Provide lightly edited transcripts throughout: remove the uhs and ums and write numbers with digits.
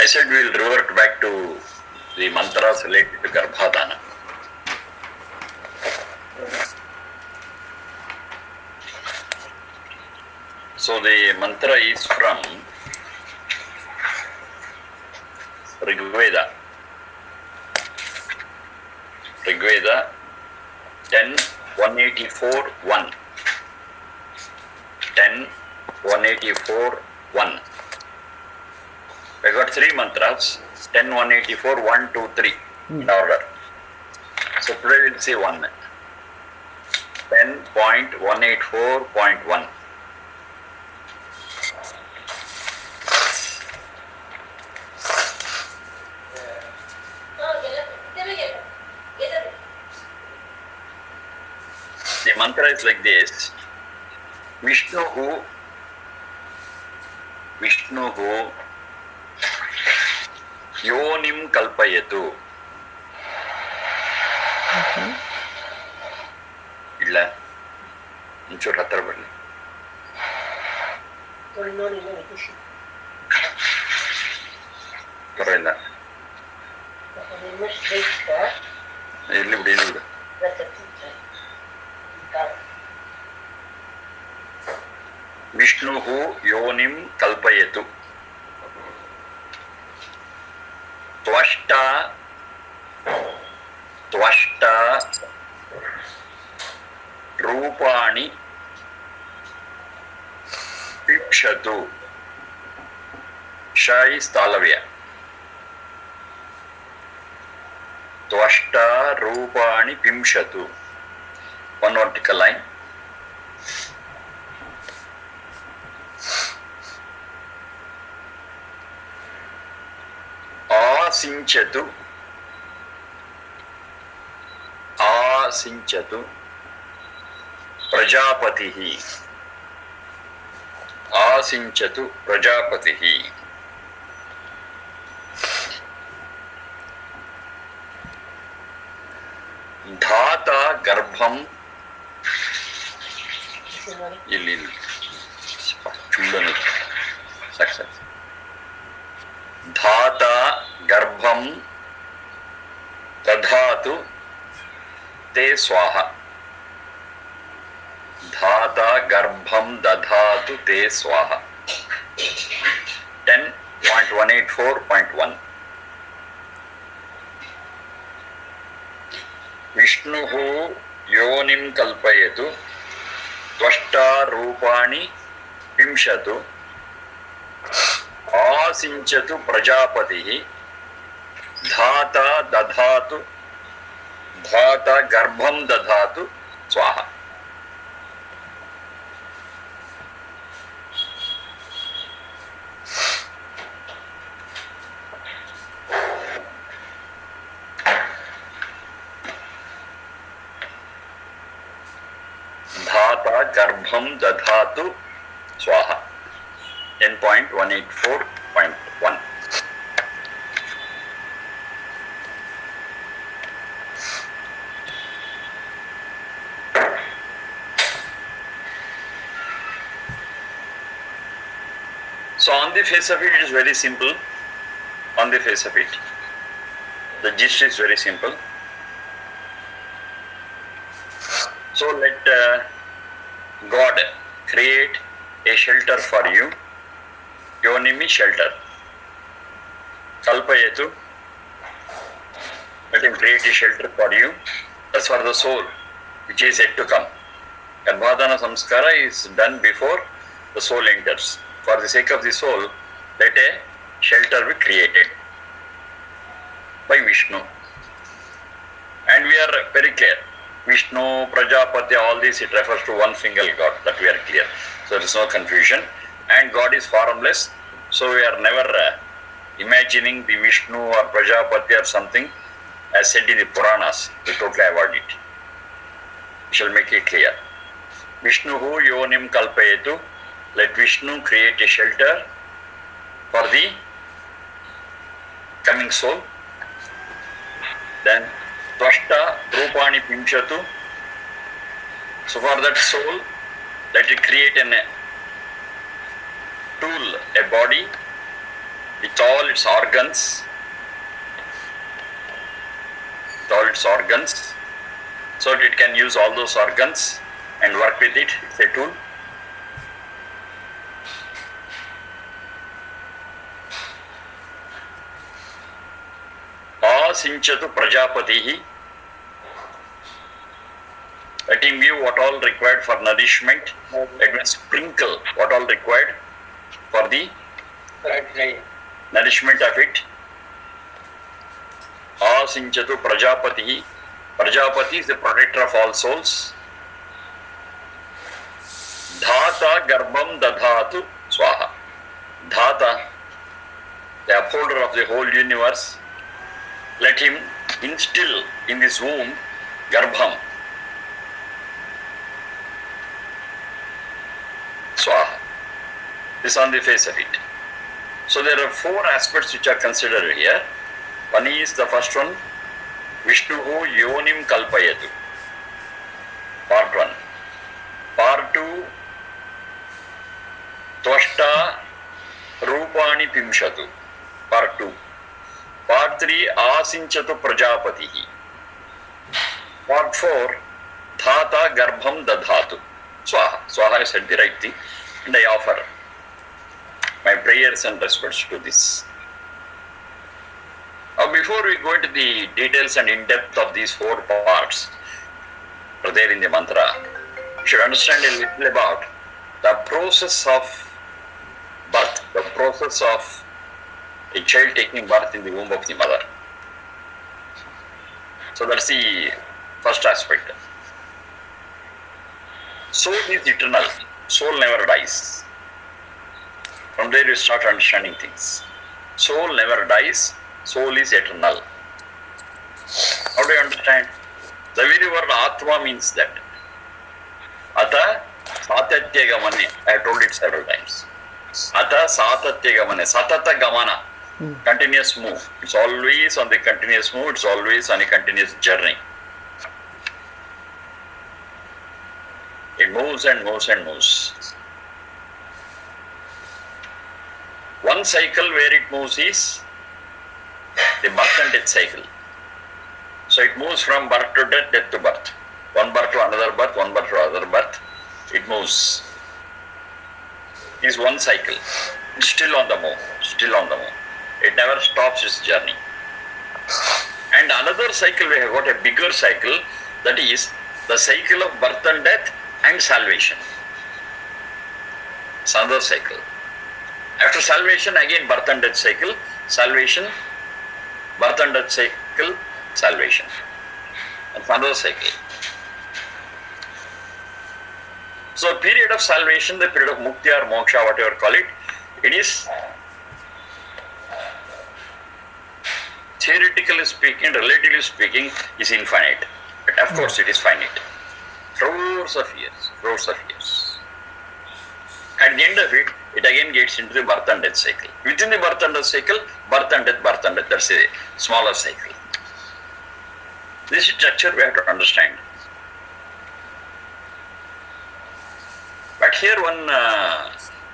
said we'll revert back to the mantras related to Garbhadana. So the mantra is from Rigveda. Rigveda 10.184.1. 10.184.1. I got three mantras, 10.184, 1, 2, 3 in order. So today we'll say one. 10.184.1. The mantra is like this. Vishnuhu yonim kalpayatu. Illa inchur hatra barli. Parayilla. Illi bidi illi. Vishnuhu yonim kalpayatu. Tvashta rupani pipshatu. Sha is talavya. Tvashta rupani pimshatu. One vertical line. Asinchatu prajapatihi. Asinchatu prajapatihi. Dhata garbham. Illi chudanu success. Dhata garbham dadhatu te swaha. Dhata garbham dadhatu te swaha. 10.184.1. Vishnuhu yonim kalpayatu. Tvashta rupani pimshatu. Asinchatu prajapatihi. Dhata dadhatu. Dhata garbham dadhatu swaha. Dhata garbham dadhatu swaha. 10.184.1. So on the face of it, it is very simple. On the face of it, the gist is very simple. So let God create a shelter for you. Yonimi shelter. Kalpayatu. Let him create a shelter for you. That's for the soul, which is yet to come. Garbhadana samskara is done before the soul enters. For the sake of the soul, let a shelter be created by Vishnu. And we are very clear. Vishnu, Prajapati, all this, it refers to one single God. That we are clear. So there is no confusion. And God is formless. So we are never imagining the Vishnu or Prajapati or something as said in the Puranas. We totally avoid it. We shall make it clear. Vishnuhu yonim kalpayetu. Let Vishnu create a shelter for the coming soul. Then Tvashta rupani pimshatu. So for that soul, let it create a tool, a body, with all its organs, so that it can use all those organs and work with it. It's a tool. Asinchatu prajapatihi. Let him give what all required for nourishment. Let him sprinkle what all required for the nourishment of it. Asinchatu prajapatihi. Prajapati is the protector of all souls. Dhata garbham dadhatu swaha. Dhata, the upholder of the whole universe, let him instill in this womb garbham. Swaha. This on the face of it. So there are four aspects which are considered here. One is the first one, Vishnuhu yonim kalpayatu. Part 1. Part 2, Tvashta rupani pimshatu. Part 2. Part 3, Asinchatu prajapatihi. Part 4, Dhata garbham dadhatu. Swaha. Swaha, I said the right thing. And I offer my prayers and respects to this. Now, before we go into the details and in-depth of these four parts are there in the mantra, you should understand a little about the process of birth, the process of a child taking birth in the womb of the mother. So that's the first aspect. Soul is eternal. Soul never dies. From there you start understanding things. Soul never dies. Soul is eternal. How do you understand? The very word Atma means that. Ata satatya gamane. I have told it several times. Ata satatya gamane. Satata gamana. Continuous move. It's always on the continuous move. It's always on a continuous journey. It moves and moves and moves. One cycle where it moves is the birth and death cycle. So it moves from birth to death, death to birth. One birth to another birth, one birth to another birth. It moves. It is one cycle. It's still on the move. Still on the move. It never stops its journey. And another cycle, we have got a bigger cycle, that is the cycle of birth and death and salvation. It's another cycle. After salvation, again birth and death cycle, salvation, birth and death cycle, salvation. That's another cycle. So period of salvation, the period of mukti or moksha, whatever call it, it is, theoretically speaking, relatively speaking, is infinite. But of course it is finite. Crores of years, crores of years. At the end of it, it again gets into the birth and death cycle. Within the birth and death cycle, birth and death, that's a smaller cycle. This structure we have to understand. But here one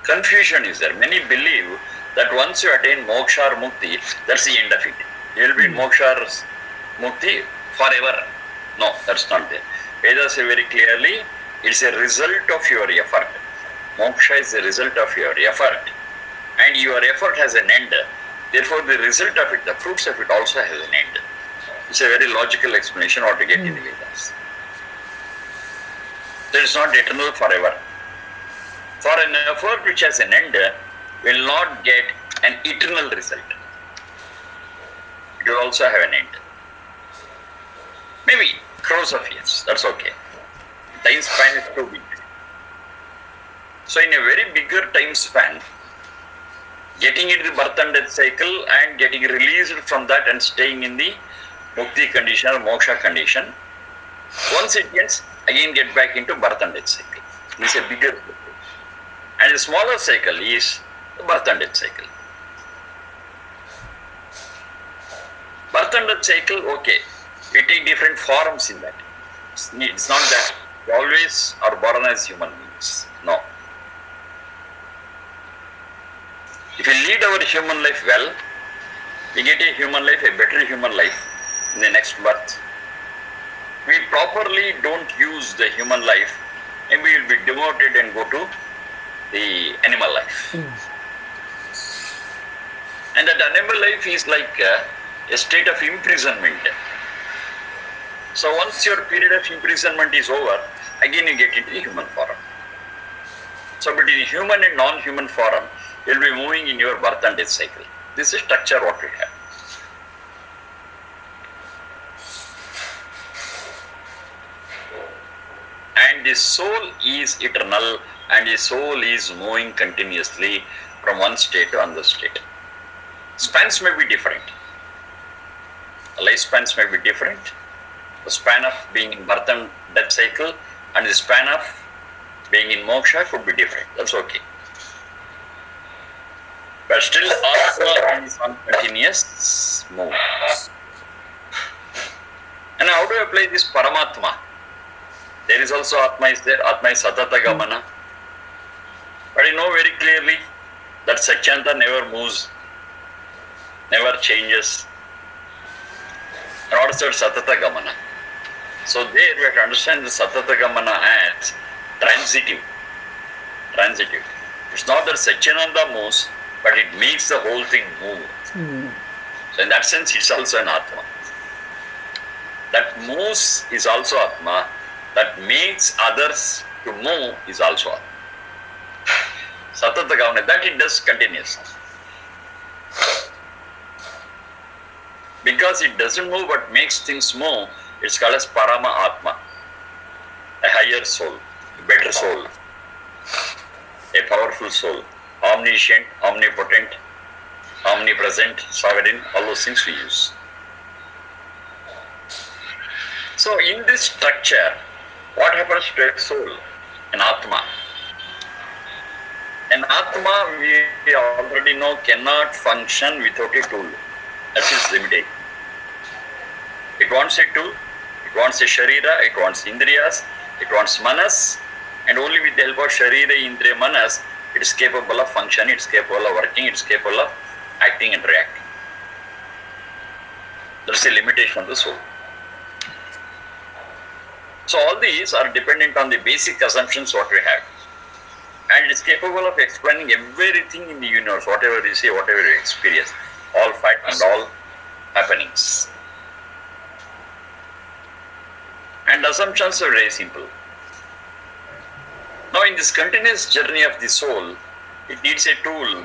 confusion is there. Many believe that once you attain moksha or mukti, that's the end of it. You will be in moksha or mukti forever. No, that's not there. Vedas say very clearly, it's a result of your effort. Moksha is the result of your effort. And your effort has an end. Therefore, the result of it, the fruits of it also has an end. It's a very logical explanation what to get in the Vedas. So it's not eternal forever. For an effort which has an end, will not get an eternal result. It will also have an end. Maybe crores of years, that's okay. Time span is too big. So in a very bigger time span, getting into the birth and death cycle and getting released from that and staying in the mukti condition or moksha condition, once it ends, again get back into birth and death cycle. This is a bigger cycle. And the smaller cycle is the birth and death cycle. Birth and death cycle, okay, it takes different forms in that. It's not that we always are born as human beings. No. If we lead our human life well, we get a human life, a better human life in the next birth. We properly don't use the human life, and we will be demoted and go to the animal life. And that animal life is like a state of imprisonment. So once your period of imprisonment is over, again you get into the human form. So between the human and non-human form, you will be moving in your birth and death cycle. This is structure what we have. And the soul is eternal, and the soul is moving continuously from one state to another state. Spans may be different. Lifespans may be different. The span of being in birth and death cycle and the span of being in moksha could be different. That's okay. But still, Atma is on continuous move. And how do I apply this Paramatma? There is also Atma is there. Atma is Satata Gamana. But you know very clearly that Satyanta never moves, never changes. And what is that Satata Gamana? So there we have to understand the Satata Gamana as transitive. Transitive. It's not that Satyananda moves, but it makes the whole thing move. So in that sense, it's also an Atma. That moves is also Atma. That makes others to move is also Atma. Satata Gamana, that it does continuously. Because it doesn't move but makes things move, it's called as Parama Atma, a higher soul, a better soul, a powerful soul, omniscient, omnipotent, omnipresent, sovereign, all those things we use. So in this structure, what happens to a soul? An Atma. An Atma, we already know, cannot function without a tool. That's its limitation. It wants a tool, it wants a Sharira, it wants Indriyas, it wants Manas, and only with the help of Sharira, Indriya, Manas, it is capable of functioning, it is capable of working, it is capable of acting and reacting. That's a limitation of the soul. So all these are dependent on the basic assumptions what we have. And it is capable of explaining everything in the universe, whatever you see, whatever you experience, all fact and all happenings. And assumptions are very simple. Now in this continuous journey of the soul, it needs a tool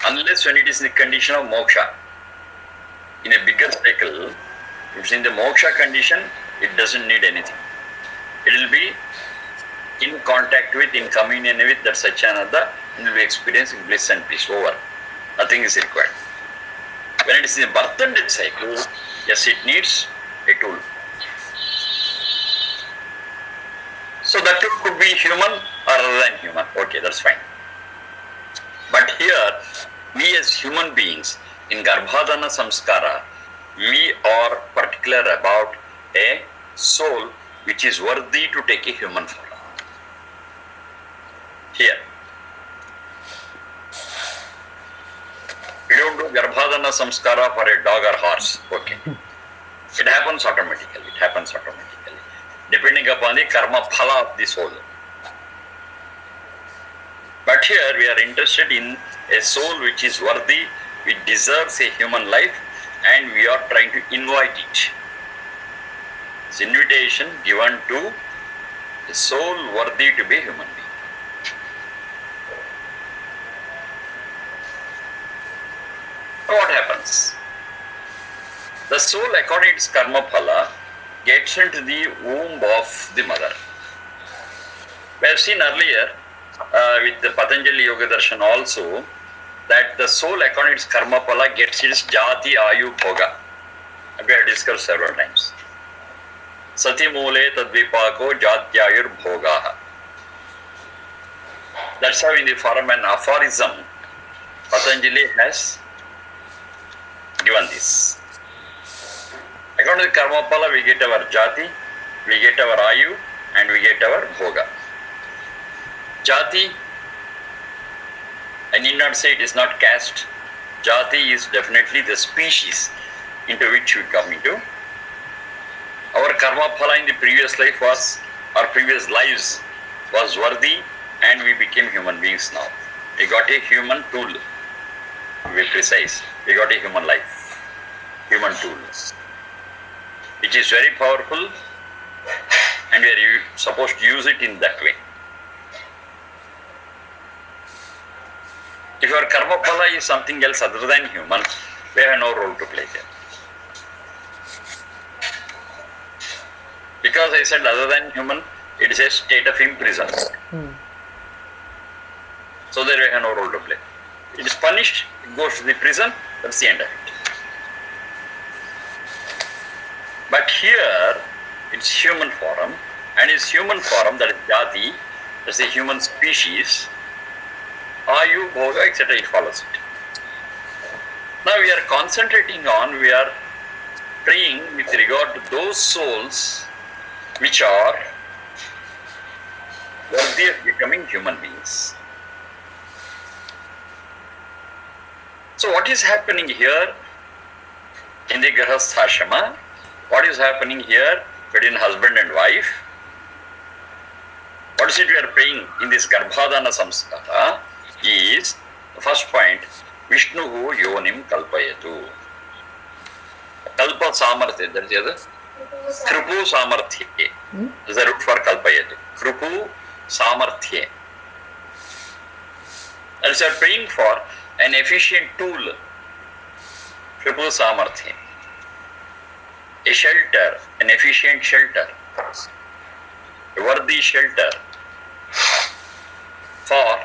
unless when it is in the condition of moksha. In a bigger cycle, if it's in the moksha condition, it doesn't need anything. It will be in contact with, in communion with that Satyananda, and will be experiencing bliss and peace over. Nothing is required. When it is in the birth and death cycle, yes, it needs a tool. So that tool could be human or other than human. Okay, that's fine. But here, we as human beings, in Garbhadana Samskara, we are particular about a soul which is worthy to take a human form. Here. We don't do Garbhadana Samskara for a dog or horse. Okay. It happens automatically. It happens automatically. Depending upon the karma phala of the soul. But here we are interested in a soul which is worthy, which deserves a human life, and we are trying to invite it. It's invitation given to a soul worthy to be a human being. So what happens? The soul, according to its karma phala, gets into the womb of the mother. We have seen earlier with the Patanjali Yoga Darshan also that the soul, according to its karma phala, gets its jati ayu bhoga. We have discussed several times. Sati mule tadvipako jatyayur bhogaha. That's how in the form an aphorism Patanjali has given this. According to the karma phala, we get our jati, we get our ayu, and we get our bhoga. Jati I need not say it is not caste. Jati is definitely the species into which we come into. Our karma phala in the previous life was, our previous lives was worthy, and we became human beings now. We got a human tool, to be precise. We got a human life, human tool, which is very powerful, and we are supposed to use it in that way. If your karma phala is something else other than human, we have no role to play there. Because I said other than human, it is a state of imprisonment. So there we have no role to play. It is punished, it goes to the prison, that's the end of it. But here, it's human form, and it's human form, that is jati, that's a human species, ayu, bhoga, etc. It follows it. Now we are concentrating on, we are praying with regard to those souls which are worthy of becoming human beings. So what is happening here in the grahasthashrama? What is happening here between husband and wife? What is it we are praying in this garbhadana samskara is, the first point, Vishnuhu yonim kalpayatu. Kalpa samarthya, that is the other. Kripu samarthya is the root for kalpayatu. Kripu samarthya. That is, we are praying for an efficient tool, Kripu samarthya. A shelter, an efficient shelter, a worthy shelter for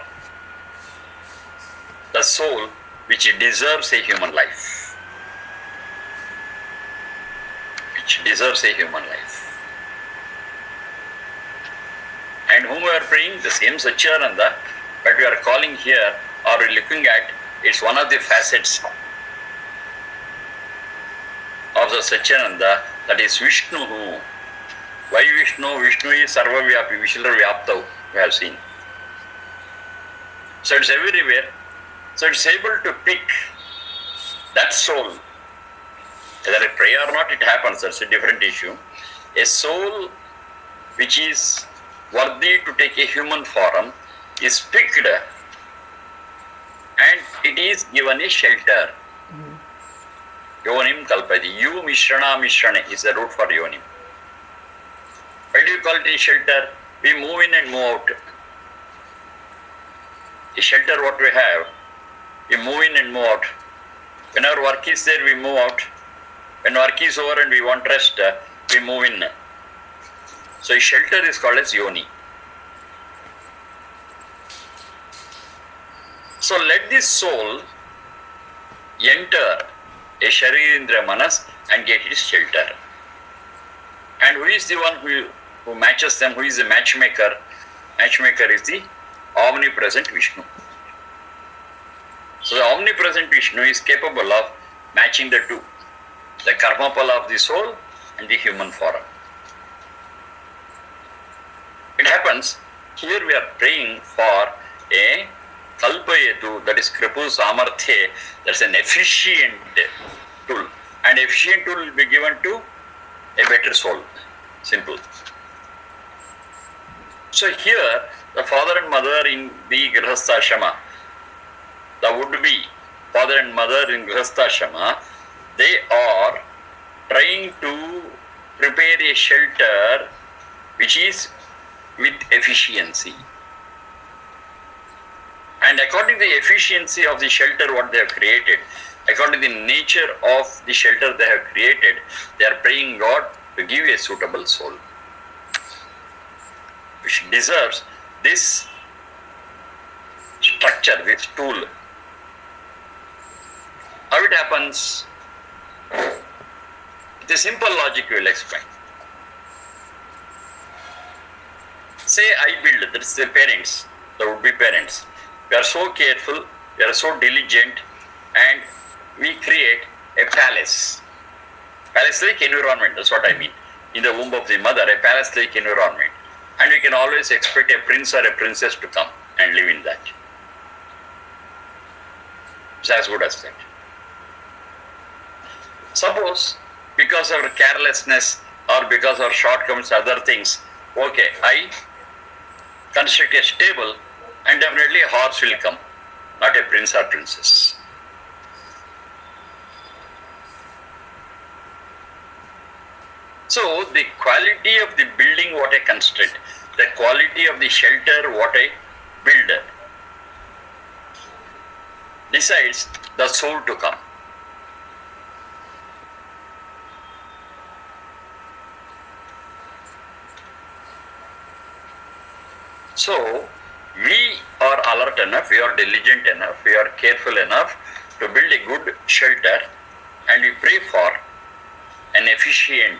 the soul which deserves a human life. Which deserves a human life. And whom we are praying? The same Satchidananda, but we are calling here, or looking at, it's one of the facets of the Satchidananda, that is Vishnu. Why Vishnu? Vishnu is Sarva Vyapi, Vishila Vyaptav, we have seen. So it's everywhere. So it's able to pick that soul. Whether a prayer or not, it happens, that's a different issue. A soul which is worthy to take a human form is picked, and it is given a shelter. Yonim kalpati. You mishrana mishrane is the root for yonim. Why do you call it a shelter? We move in and move out. A shelter what we have, we move in and move out. When our work is there, we move out. When work is over and we want rest, we move in. So a shelter is called as yoni. So let this soul enter a Sharirindra Manas and get its shelter. And who is the one who matches them? Who is the matchmaker? Matchmaker is the omnipresent Vishnu. So the omnipresent Vishnu is capable of matching the two, the karma phala of the soul and the human form. It happens, here we are praying for a kalpayatu, that is kripu samarthya, that's an efficient tool. And efficient tool will be given to a better soul. Simple. So here, the father and mother in the grahasthashrama, the would-be father and mother in grahasthashrama, they are trying to prepare a shelter which is with efficiency. And according to the efficiency of the shelter what they have created, according to the nature of the shelter they have created, they are praying God to give a suitable soul, which deserves this structure, this tool. How it happens? With a simple logic we will explain. Say I build, that is the parents, the would-be parents. We are so careful, we are so diligent, and we create a palace. Palace-like environment, that's what I mean. In the womb of the mother, a palace-like environment. And we can always expect a prince or a princess to come and live in that. It's as good as that. Suppose because of our carelessness or because of our shortcomings, other things, okay, I construct a stable and definitely a horse will come, not a prince or princess. So the quality of the building what I construct, the quality of the shelter what I build decides the soul to come. So we are alert enough, we are diligent enough, we are careful enough to build a good shelter, and we pray for an efficient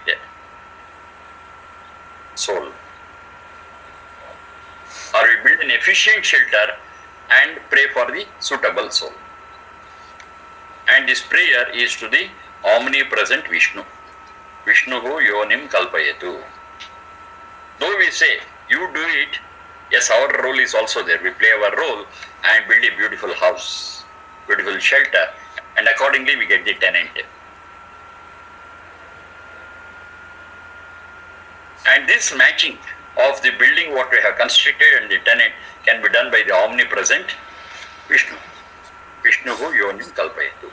soul. Or we build an efficient shelter and pray for the suitable soul. And this prayer is to the omnipresent Vishnu. Vishnuhu yonim kalpayatu. Though we say, you do it, yes, our role is also there. We play our role and build a beautiful house, beautiful shelter, and accordingly we get the tenant. And this matching of the building what we have constructed and the tenant can be done by the omnipresent Vishnu. Vishnuhu yonim kalpayatu.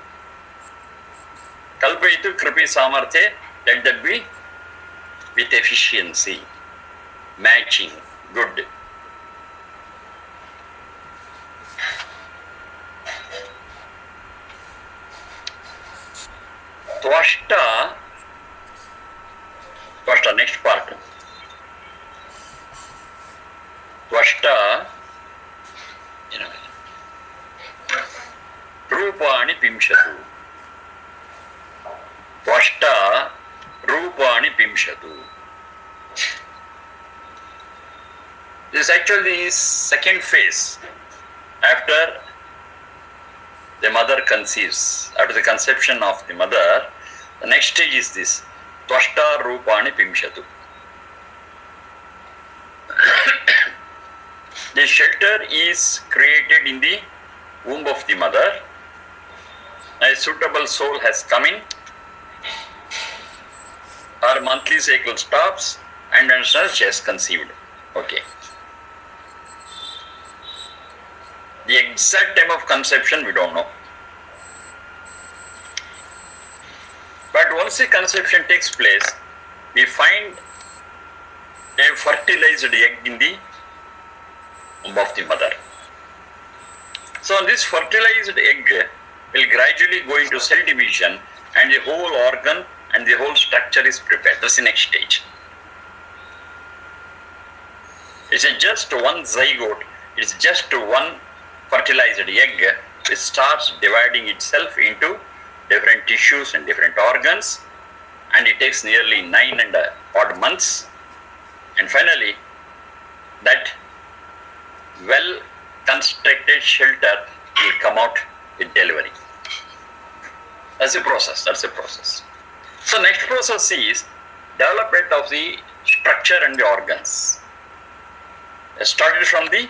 Kalpayatu kripi samarthe, let that be with efficiency, matching, good. Tvashta, next part. Tvashta, Rupani Pimshatu. Tvashta, Rupani Pimshatu. This is actually the second phase after the mother conceives. After the conception of the mother, the next stage is this. Tvashta Rupani Pimshatu. The shelter is created in the womb of the mother. A suitable soul has come in. Her monthly cycle stops and then she has conceived. Okay. The exact time of conception we don't know. But once the conception takes place, we find a fertilized egg in the womb of the mother. So this fertilized egg will gradually go into cell division and the whole organ and the whole structure is prepared. That's the next stage. It's just one zygote, it's just one fertilized egg which starts dividing itself into different tissues and different organs, and it takes nearly 9 and odd months, and finally that well constructed shelter will come out with delivery. That's a process. So next process is development of the structure and the organs. It started from the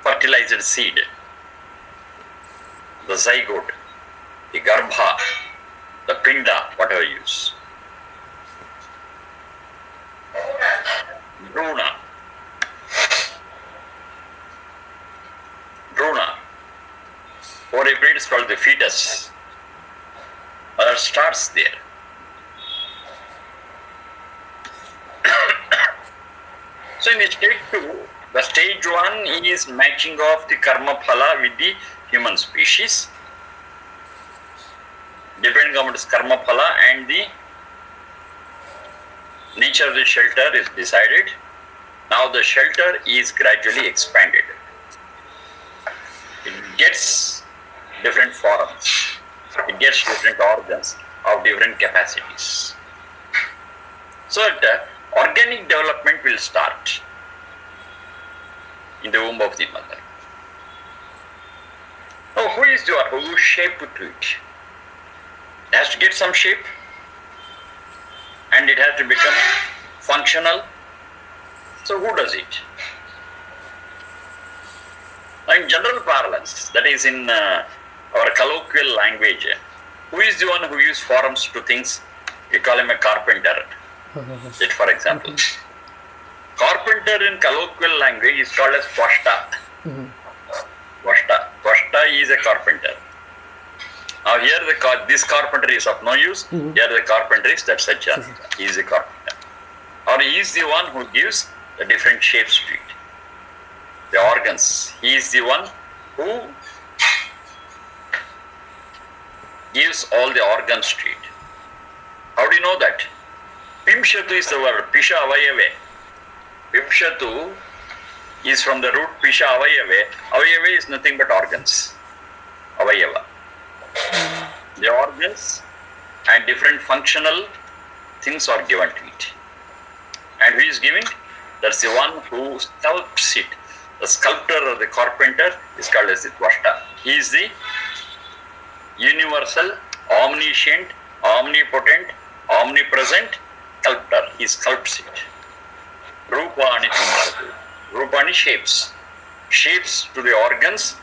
fertilized seed, the zygote, the garbha, the pinda, whatever you use. Bruna. For a breed is called the fetus. Mother starts there. So in the stage 2, the stage 1 is matching of the karma phala with the human species. Depending on its karma phala and the nature of the shelter is decided. Now the shelter is gradually expanded. It gets different forms. It gets different organs of different capacities. So that organic development will start in the womb of the mother. Now who shape to it? It has to get some shape and it has to become functional. So who does it? In general parlance, that is in our colloquial language, who is the one who uses forms to things? We call him a carpenter. It, for example. Carpenter in colloquial language is called as Twashta. Twashta is a carpenter. Now here this carpenter is of no use. Here the carpenter is that such a. He is a carpenter. Or he is the one who gives the different shapes to it. The organs. He is the one who gives all the organs to it. How do you know that? Pimshatu is the word. Pisha avayave. Pimshatu is from the root Pisha avayave. Avayave is nothing but organs. Avayava. The organs and different functional things are given to it. And who is giving? That's the one who sculpts it. The sculptor or the carpenter is called as the Twashta. He is the universal, omniscient, omnipotent, omnipresent sculptor. He sculpts it. Rupani Pimshatu. Rupani shapes. Shapes to the organs.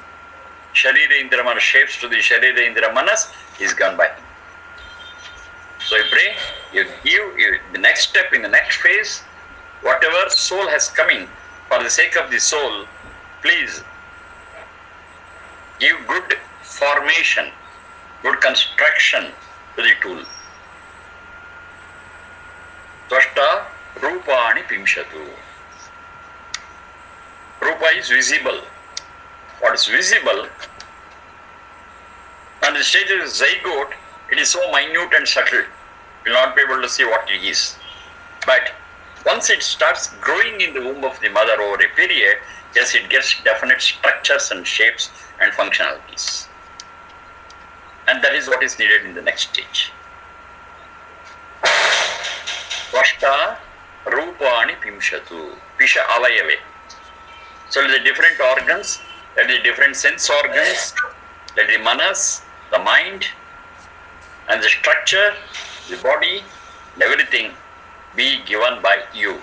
Sharira Indra Manas, shapes to the Sharira Indra Manas is gone by him. So you pray, you give the next step in the next phase, whatever soul has coming, for the sake of the soul, please give good formation, good construction to the tool. Tvashta Rupani Pimshatu. Rupa is visible. What is visible? On the stage of zygote, it is so minute and subtle, you will not be able to see what it is. But once it starts growing in the womb of the mother over a period, yes, it gets definite structures and shapes and functionalities. And that is what is needed in the next stage. Tvashta Rupani Pimshatu. Pisha Avayave. So the different organs, that is different sense organs, that is manas, the mind, and the structure, the body, and everything be given by you.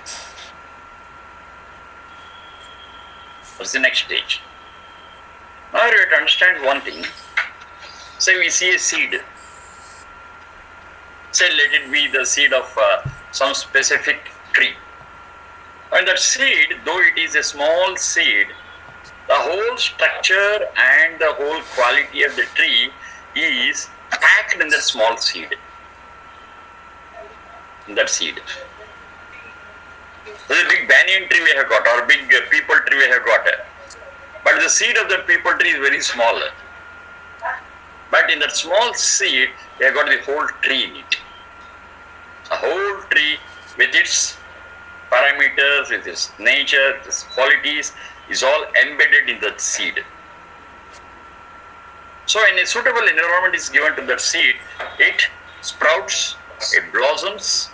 What's the next stage? Now you have to understand one thing. Say we see a seed. Say let it be the seed of some specific tree. And that seed, though it is a small seed, the whole structure and the whole quality of the tree is packed in that small seed. In that seed. There's a big banyan tree we have got, or a big peepal tree we have got. But the seed of that peepal tree is very small. But in that small seed, we have got the whole tree in it. A whole tree with its parameters, with its nature, its qualities, is all embedded in that seed. So when a suitable environment is given to that seed, it sprouts, it blossoms,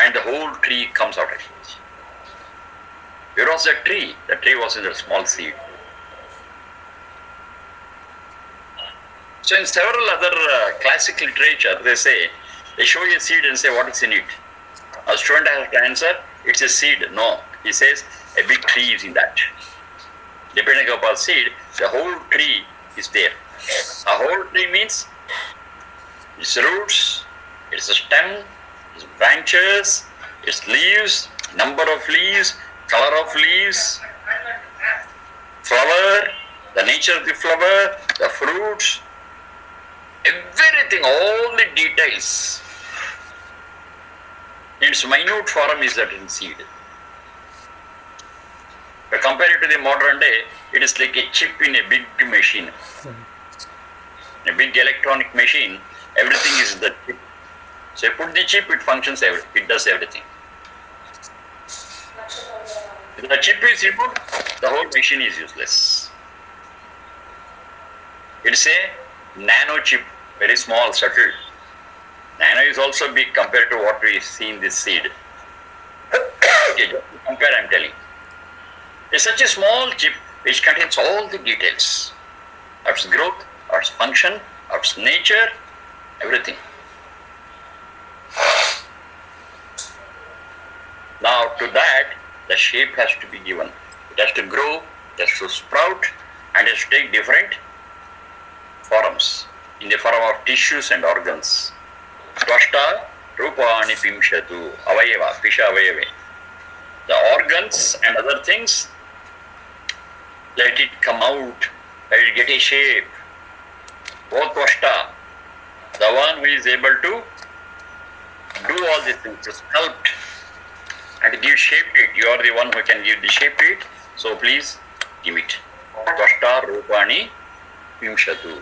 and the whole tree comes out of it. Where was that tree? The tree was in that small seed. So in several other classic literature, they show you a seed and say, what is in it? A student has to answer, it's a seed. No, he says, a big tree is in that. Depending upon seed, the whole tree is there. A whole tree means its roots, its stem, its branches, its leaves, number of leaves, color of leaves, flower, the nature of the flower, the fruits, everything, all the details. Its minute form is that in seed. But compare it to the modern day, it is like a chip in a big machine. In a big electronic machine, everything is in the chip. So you put the chip, it functions, it does everything. If the chip is removed, the whole machine is useless. It's a nano chip, very small, subtle. Nano is also big compared to what we see in this seed. Okay, just compare, I am telling. It's such a small chip which contains all the details of its growth, of its function, of its nature, everything. Now to that, the shape has to be given. It has to grow, it has to sprout, and it has to take different forms. in the form of tissues and organs. Tvashta Rupani Pimshatu Avayava, Pisha Avayave. The organs and other things, let it come out, let it get a shape. O Tvashta, the one who is able to do all these things, to sculpt and to give shape to it. You are the one who can give the shape to it, so please give it. Tvashta Rupani Pimshatu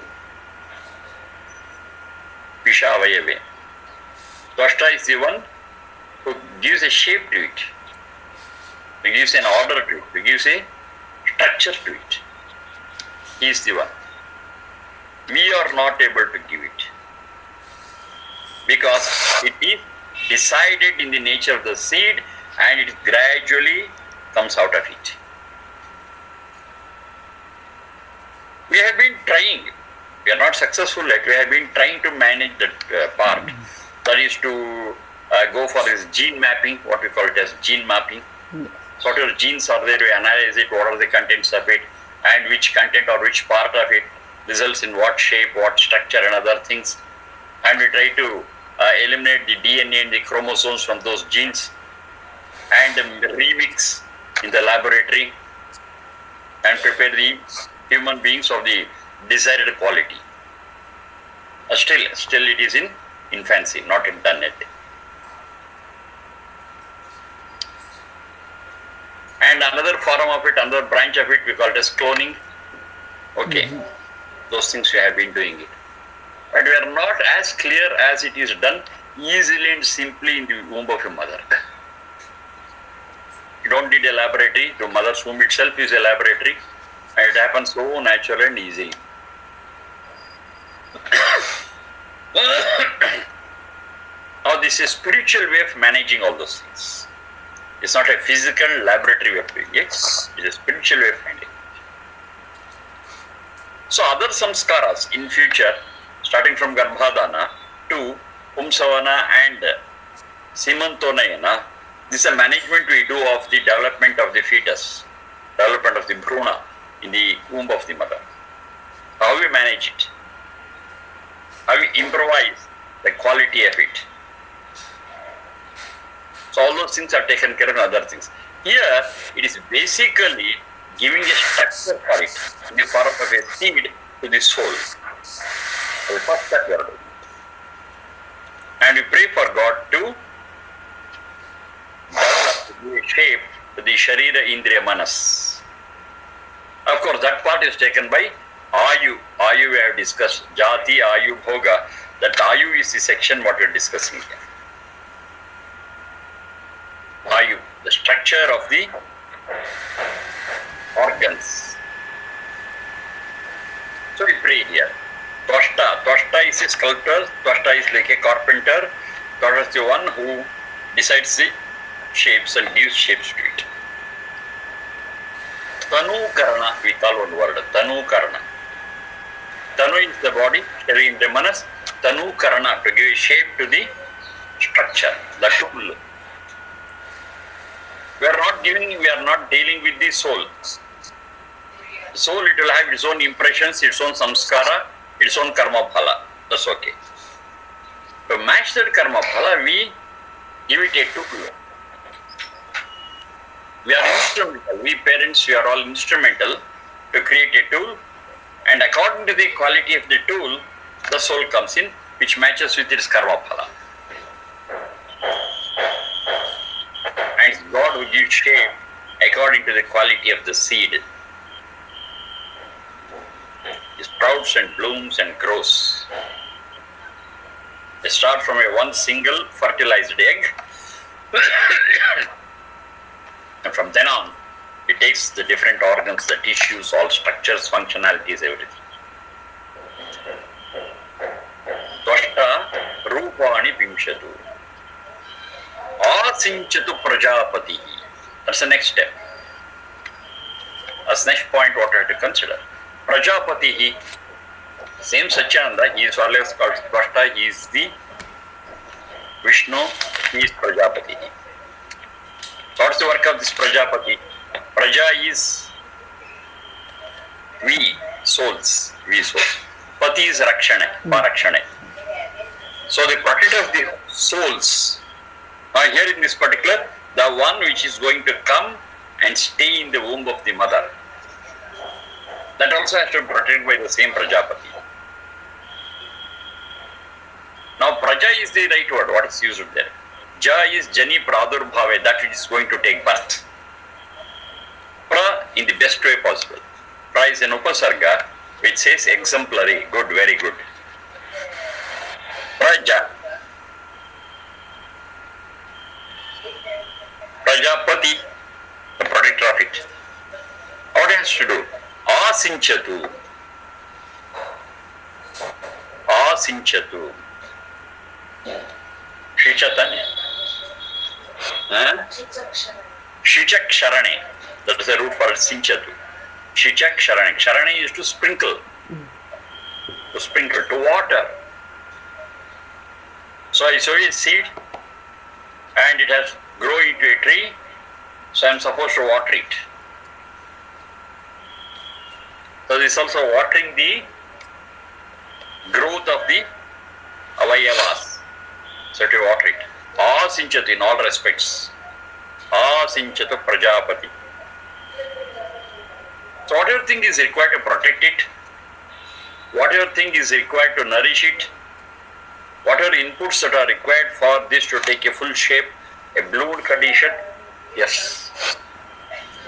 Pisha Avayave. Tvashta is the one who gives a shape to it, who gives an order to it, who gives a structure to it. He is the one. We are not able to give it because it is decided in the nature of the seed and it gradually comes out of it. We have been trying, we are not successful yet, we have been trying to manage that part. That is to go for this gene mapping, what we call it as gene mapping. So whatever genes are there, we analyze it, what are the contents of it, and which content or which part of it results in what shape, what structure and other things. And we try to eliminate the DNA and the chromosomes from those genes and remix in the laboratory and prepare the human beings of the desired quality. Still it is in infancy, not done yet. And another form of it, another branch of it, we call it as cloning. Okay, those things we have been doing it. But we are not as clear as it is done easily and simply in the womb of a mother. You don't need a laboratory. The mother's womb itself is a laboratory, and it happens so naturally and easily. Now this is a spiritual way of managing all those things. It's not a physical laboratory way of doing it. It's a spiritual way of handling it. So other samskaras in future, starting from Garbhadana to Pumsavana and Simantonayana, this is a management we do of the development of the fetus, development of the bhruna in the womb of the mother. How we manage it, how we improvise the quality of it. So all those things are taken care of in other things. Here, it is basically giving a structure for it in the form of a seed to the soul. So the first step we are doing. And we pray for God to develop a shape to the Sharira Indriya Manas. Of course, that part is taken by Ayu. Ayu we have discussed. Jati, Ayu, Bhoga. That Ayu is the section what we are discussing here. Ayu, the structure of the organs. So we pray here. Tvashta. Tvashta is a sculptor. Tvashta is like a carpenter. Tvashta is the one who decides the shapes and gives shapes to it. Tanu Karana, we call one word. Tanu Karana. Tanu is the body, Shari in the Manas. Tanu Karana, to give shape to the structure, the tool. We are not dealing with the soul. The soul, it will have its own impressions, its own samskara, its own karma phala. That's okay. To match that karma phala, we give it a tool. We are instrumental. We parents, we are all instrumental to create a tool, and according to the quality of the tool, the soul comes in, which matches with its karma phala. And it's God who gives shape according to the quality of the seed. It sprouts and blooms and grows. They start from one single fertilized egg. And from then on, it takes the different organs, the tissues, all structures, functionalities, everything. Tvashta Rupani Pimshatu. Asinchatu Prajapati. That's the next step. That's the next point what we have to consider. Prajapati, same Satyananda, he is always called Tvashta, he is the Vishnu, he is Prajapati. What's the work of this Prajapati? Praja is we souls. Pati Pati is Rakshane, Parakshane. So the protector of the souls. Now here in this particular, the one which is going to come and stay in the womb of the mother. That also has to be protected by the same Prajapati. Now Praja is the right word. What is used there? Ja is Jani Pradurbhave, that which is going to take birth. Pra in the best way possible. Pra is an upasarga which says exemplary, good, very good. Praja. Prajapati, the protector of it. What has to do? Asinchatu. Asinchatu. Shichatane. Shichak Sharane. That is the root for Sinchatu. Shichak Sharane. Sharane is to sprinkle. To sprinkle, to water. So I sow a seed and it has grown into a tree. So I am supposed to water it. So this is also watering the growth of the avayavas. So to water it. Asinchatu in all respects. Asinchatu Prajapati. So whatever thing is required to protect it, whatever thing is required to nourish it, whatever inputs that are required for this to take a full shape, a bloomed condition, yes.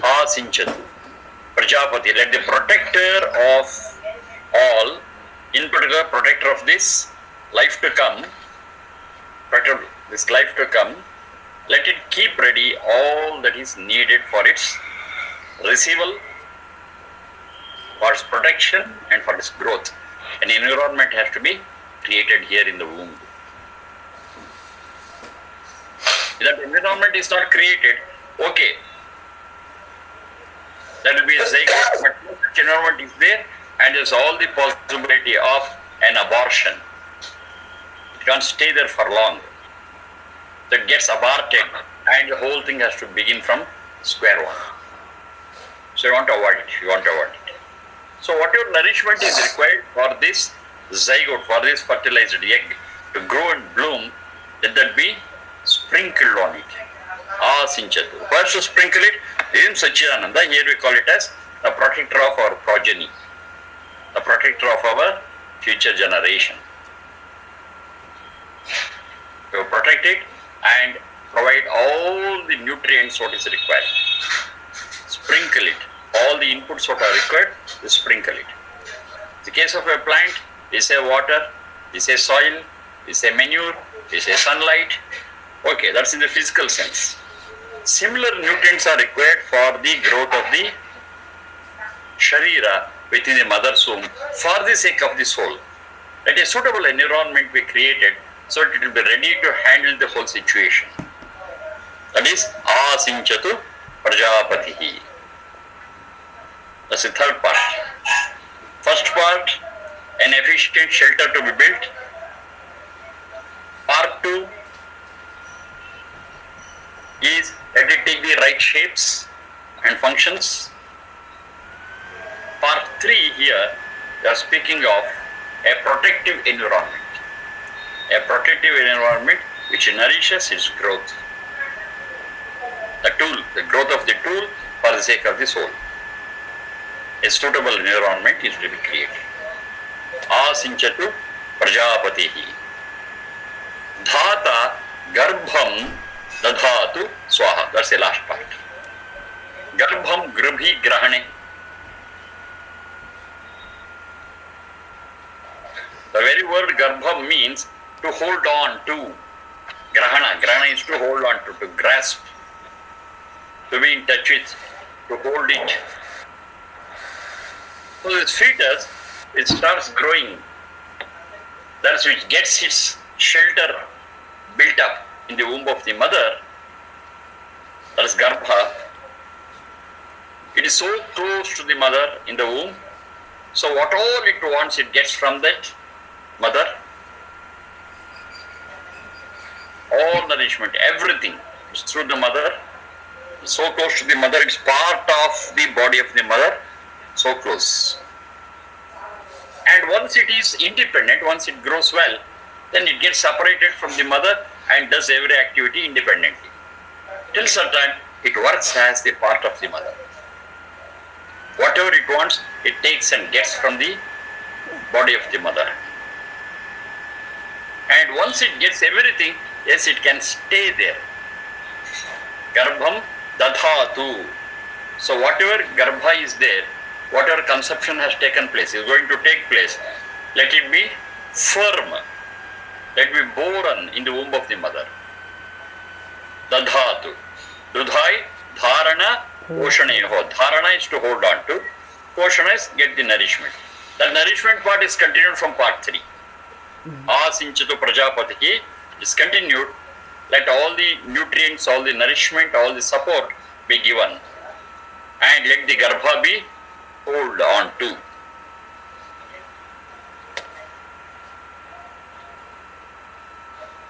Asinchatu Prajapati, let the protector of all, in particular protector of this life to come, protector this life to come, let it keep ready all that is needed for its receival, for its protection and for its growth. An environment has to be created here in the womb. If that environment is not created, okay, that will be a zygote, but such environment is there and there is all the possibility of an abortion. It can't stay there for long. That gets aborted and the whole thing has to begin from square one. So you want to avoid it. So whatever nourishment is required for this zygote, for this fertilized egg to grow and bloom, let that be sprinkled on it. Asinchatu. First to sprinkle it, in Sachidananda, here we call it as the protector of our progeny, the protector of our future generation. To protect it and provide all the nutrients what is required. Sprinkle it. All the inputs what are required, you sprinkle it. In the case of a plant, we say water, we say soil, we say manure, we say sunlight. Okay, that's in the physical sense. Similar nutrients are required for the growth of the Sharira within the mother's womb for the sake of the soul. Let a suitable environment be created so that it will be ready to handle the whole situation. That is Asinchatu Prajapatihi. That's the third part. First part, an efficient shelter to be built. Part 2 is let it take the right shapes and functions. Part 3 here, we are speaking of a protective environment. A protective environment which nourishes its growth. The tool, the growth of the tool for the sake of the soul. A suitable environment is to be created. Asinchatu Prajapatihi. Dhata Garbham Dadhatu Swaha. That's the last part. Garbham Grabhi Grahane. The very word Garbham means to hold on to. Grahana. Grahana is to hold on to grasp, to be in touch with, to hold it. So this fetus, it starts growing. That's which gets its shelter built up in the womb of the mother. That is Garbha. It is so close to the mother in the womb. So what all it wants, it gets from that mother. All nourishment, everything is through the mother. So close to the mother, it's part of the body of the mother. So close. And once it is independent, once it grows well, then it gets separated from the mother and does every activity independently. Till such time, it works as the part of the mother. Whatever it wants, it takes and gets from the body of the mother. And once it gets everything, yes, it can stay there. Garbham dadhatu. So whatever garbha is there, whatever conception has taken place, is going to take place, let it be firm. Let it be born in the womb of the mother. Dadhatu. Dudhai, dharana, poshaneho. Dharana is to hold on to. Poshana is get the nourishment. The nourishment part is continued from part 3. Asinchatu prajapatihi is continued. Let all the nutrients, all the nourishment, all the support be given. And let the garbha be hold on to.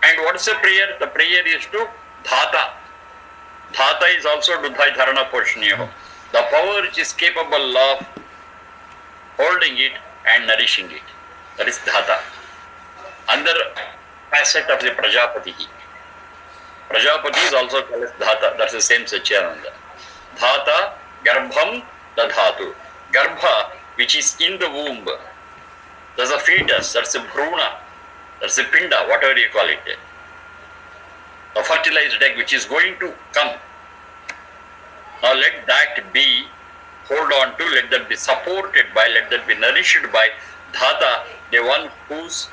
And what is the prayer? The prayer is to dhata. Dhata is also dudhai dharana poshaniyo. The power which is capable of holding it and nourishing it. That is dhata. Another facet of the prajapati. Prajapati is also called as dhata. That's the same Satchidananda. Dhata garbham dadhatu. Garbha, which is in the womb. That's a fetus. That's a bhruna. That's a pinda, whatever you call it. A fertilized egg which is going to come. Now let that be hold on to, let that be supported by, let that be nourished by dhata, the one whose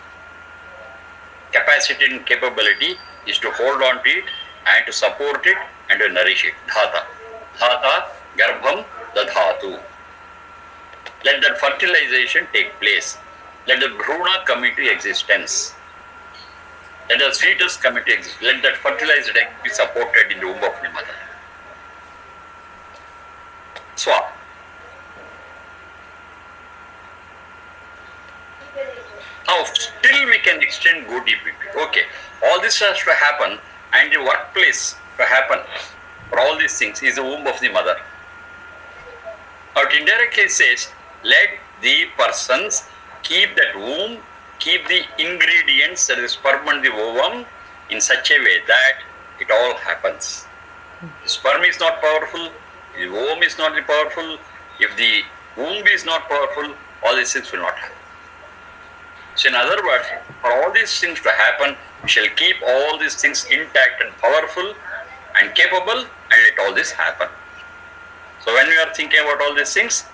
capacity and capability is to hold on to it and to support it and to nourish it. Dhata. Dhata garbham dadhatu. Let that fertilization take place. Let the bhruna come into existence. Let the fetus come into existence. Let that fertilized egg be supported in the womb of the mother. Swa. Now, still we can extend, go deep into it. Okay, all this has to happen, and the workplace to happen for all these things is the womb of the mother. Now, it indirectly says, let the persons keep that womb, keep the ingredients, that is sperm and the ovum, in such a way that it all happens. The sperm is not powerful, the ovum is not powerful. If the womb is not powerful, all these things will not happen. So in other words, for all these things to happen, we shall keep all these things intact and powerful and capable, and let all this happen. So when we are thinking about all these things,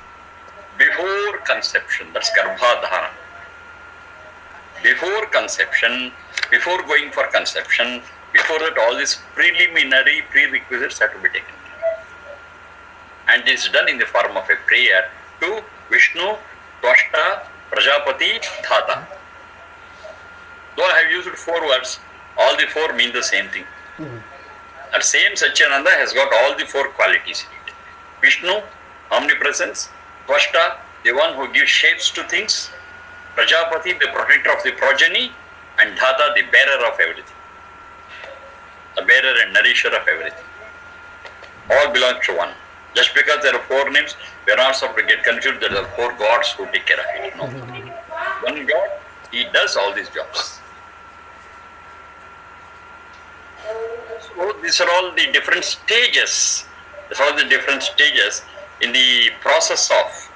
before conception, that's garbhadhana. Before conception, before going for conception, before that all these preliminary prerequisites have to be taken care of. And this is done in the form of a prayer to Vishnu, Tvashta, Prajapati, Dhata. Though I have used 4 words, all the 4 mean the same thing. That same Satchidananda has got all the 4 qualities in it. Vishnu, omnipresence. Tvashta, the one who gives shapes to things. Prajapati, the protector of the progeny. And Dhata, the bearer of everything. The bearer and nourisher of everything. All belongs to one. Just because there are 4 names, we are not supposed to get confused that there are 4 gods who take care of it. No. One God, he does all these jobs. So these are all the different stages. These are all the different stages in the process of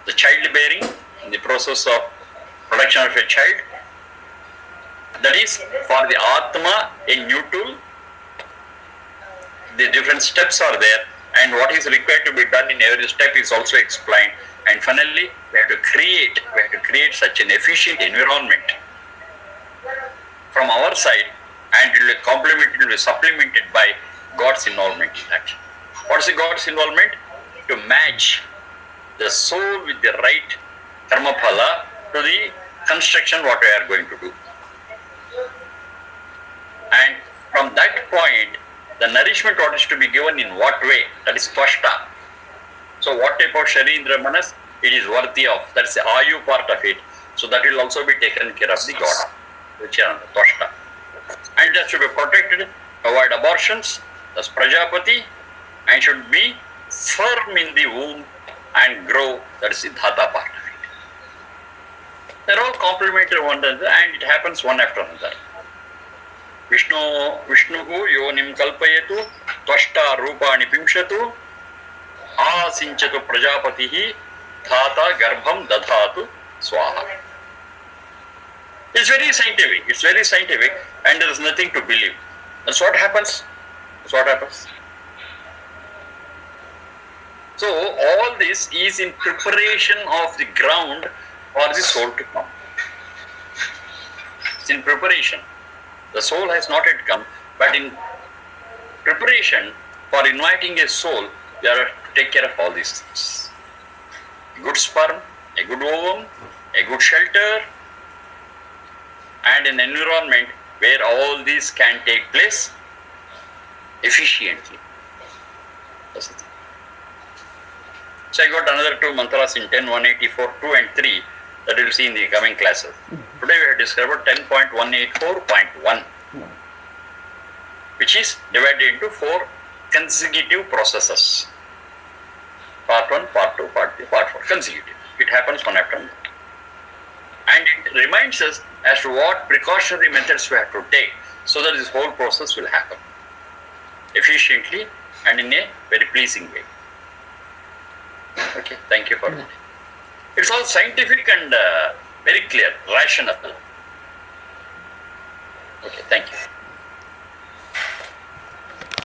the childbearing, in the process of production of a child. That is, for the Atma, a new tool. The different steps are there, and what is required to be done in every step is also explained. And finally, we have to create such an efficient environment from our side, and it will be complemented, it will be supplemented by God's involvement in that. What is the God's involvement? To match the soul with the right karma phala to the construction what we are going to do. And from that point, the nourishment what is to be given in what way? That is Tvashta. So what type of Sharindra Manas it is worthy of? That's the Ayu part of it. So that will also be taken care of the God, which is Tvashta. And that should be protected, avoid abortions, that's Prajapati, and should be firm in the womb and grow, that is the Dhata part of it. They're all complementary one another, and it happens one after another. Vishnuhu yonim kalpayatu, tvashta rupani pimshatu, asinchatu prajapatihi, dhata garbham dadhatu swaha. It's very scientific. It's very scientific, and there is nothing to believe. That's what happens. That's what happens. So all this is in preparation of the ground for the soul to come. It's in preparation. The soul has not yet come, but in preparation for inviting a soul, you have to take care of all these things. A good sperm, a good ovum, a good shelter, and an environment where all these can take place efficiently. That's the thing. So I got another two mantras in 10, 184, 2 and 3 that we will see in the coming classes. Today we have discovered 10.184.1, which is divided into 4 consecutive processes. Part 1, Part 2, Part 3, Part 4, consecutive. It happens one after another. And it reminds us as to what precautionary methods we have to take so that this whole process will happen efficiently and in a very pleasing way. Okay, thank you for that. It's all scientific and very clear, rational. Okay, thank you.